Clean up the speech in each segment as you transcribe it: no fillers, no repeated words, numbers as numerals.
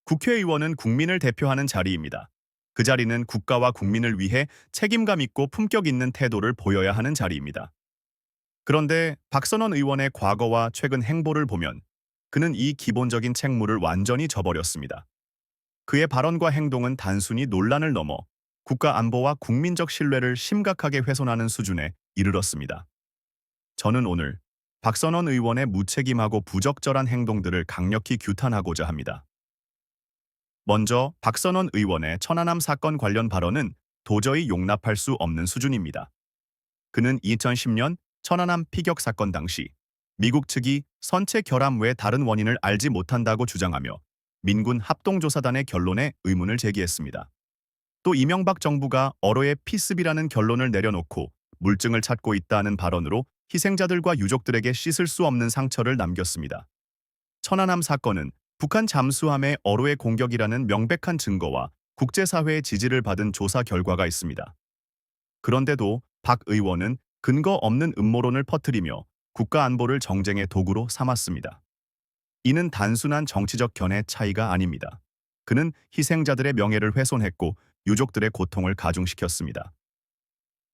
국회의원은 국민을 대표하는 자리입니다. 그 자리는 국가와 국민을 위해 책임감 있고 품격 있는 태도를 보여야 하는 자리입니다. 그런데 박선원 의원의 과거와 최근 행보를 보면 그는 이 기본적인 책무를 완전히 저버렸습니다. 그의 발언과 행동은 단순히 논란을 넘어 국가 안보와 국민적 신뢰를 심각하게 훼손하는 수준에 이르렀습니다. 저는 오늘 박선원 의원의 무책임하고 부적절한 행동들을 강력히 규탄하고자 합니다. 먼저 박선원 의원의 천안함 사건 관련 발언은 도저히 용납할 수 없는 수준입니다. 그는 2010년 천안함 피격 사건 당시 미국 측이 선체 결함 외 다른 원인을 알지 못한다고 주장하며 민군 합동조사단의 결론에 의문을 제기했습니다. 또 이명박 정부가 어로의 피습이라는 결론을 내려놓고 물증을 찾고 있다는 발언으로 희생자들과 유족들에게 씻을 수 없는 상처를 남겼습니다. 천안함 사건은 북한 잠수함의 어로의 공격이라는 명백한 증거와 국제사회의 지지를 받은 조사 결과가 있습니다. 그런데도 박 의원은 근거 없는 음모론을 퍼뜨리며 국가 안보를 정쟁의 도구로 삼았습니다. 이는 단순한 정치적 견해 차이가 아닙니다. 그는 희생자들의 명예를 훼손했고 유족들의 고통을 가중시켰습니다.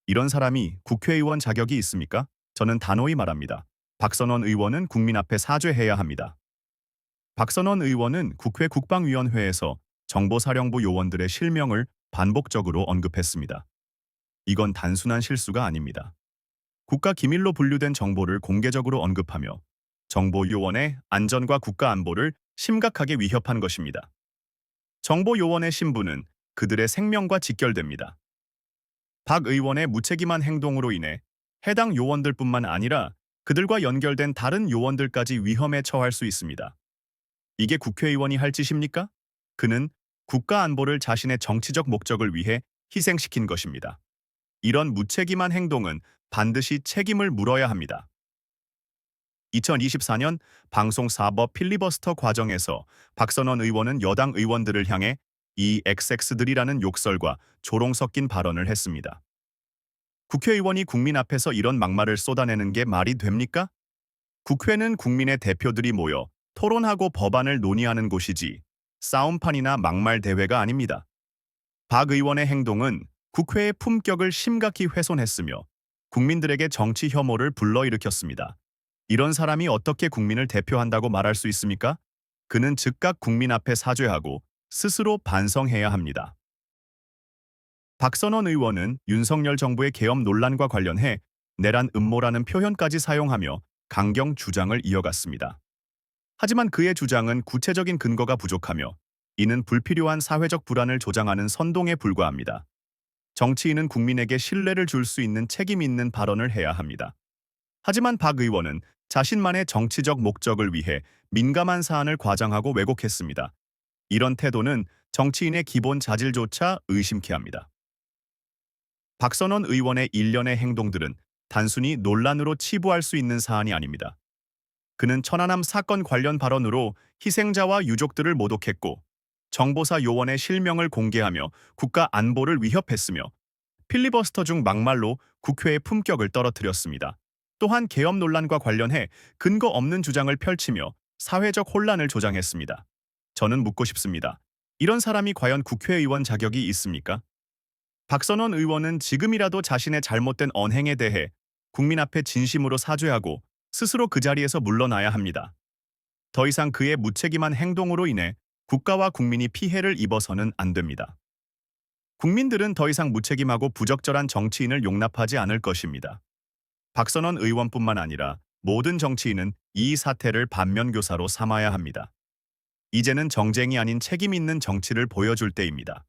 이런 사람이 국회의원 자격이 있습니까? 저는 단호히 말합니다. 박선원 의원은 국민 앞에 사죄해야 합니다. 박선원 의원은 국회 국방위원회에서 정보사령부 요원들의 실명을 반복적으로 언급했습니다. 이건 단순한 실수가 아닙니다. 국가기밀로 분류된 정보를 공개적으로 언급하며 정보요원의 안전과 국가안보를 심각하게 위협한 것입니다. 정보요원의 신분은 그들의 생명과 직결됩니다. 박 의원의 무책임한 행동으로 인해 해당 요원들뿐만 아니라 그들과 연결된 다른 요원들까지 위험에 처할 수 있습니다. 이게 국회의원이 할 짓입니까? 그는 국가안보를 자신의 정치적 목적을 위해 희생시킨 것입니다. 이런 무책임한 행동은 반드시 책임을 물어야 합니다. 2024년 방송사법 필리버스터 과정에서 박선원 의원은 여당 의원들을 향해 이 XX들이라는 욕설과 조롱 섞인 발언을 했습니다. 국회의원이 국민 앞에서 이런 막말을 쏟아내는 게 말이 됩니까? 국회는 국민의 대표들이 모여 토론하고 법안을 논의하는 곳이지 싸움판이나 막말 대회가 아닙니다. 박 의원의 행동은 국회의 품격을 심각히 훼손했으며 국민들에게 정치 혐오를 불러일으켰습니다. 이런 사람이 어떻게 국민을 대표한다고 말할 수 있습니까? 그는 즉각 국민 앞에 사죄하고 스스로 반성해야 합니다. 박선원 의원은 윤석열 정부의 계엄 논란과 관련해 내란 음모라는 표현까지 사용하며 강경 주장을 이어갔습니다. 하지만 그의 주장은 구체적인 근거가 부족하며 이는 불필요한 사회적 불안을 조장하는 선동에 불과합니다. 정치인은 국민에게 신뢰를 줄 수 있는 책임 있는 발언을 해야 합니다. 하지만 박 의원은 자신만의 정치적 목적을 위해 민감한 사안을 과장하고 왜곡했습니다. 이런 태도는 정치인의 기본 자질조차 의심케 합니다. 박선원 의원의 일련의 행동들은 단순히 논란으로 치부할 수 있는 사안이 아닙니다. 그는 천안함 사건 관련 발언으로 희생자와 유족들을 모독했고 정보사 요원의 실명을 공개하며 국가 안보를 위협했으며 필리버스터 중 막말로 국회의 품격을 떨어뜨렸습니다. 또한 계엄 논란과 관련해 근거 없는 주장을 펼치며 사회적 혼란을 조장했습니다. 저는 묻고 싶습니다. 이런 사람이 과연 국회의원 자격이 있습니까? 박선원 의원은 지금이라도 자신의 잘못된 언행에 대해 국민 앞에 진심으로 사죄하고 스스로 그 자리에서 물러나야 합니다. 더 이상 그의 무책임한 행동으로 인해 국가와 국민이 피해를 입어서는 안 됩니다. 국민들은 더 이상 무책임하고 부적절한 정치인을 용납하지 않을 것입니다. 박선원 의원뿐만 아니라 모든 정치인은 이 사태를 반면교사로 삼아야 합니다. 이제는 정쟁이 아닌 책임 있는 정치를 보여줄 때입니다.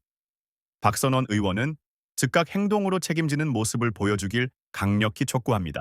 박선원 의원은 즉각 행동으로 책임지는 모습을 보여주길 강력히 촉구합니다.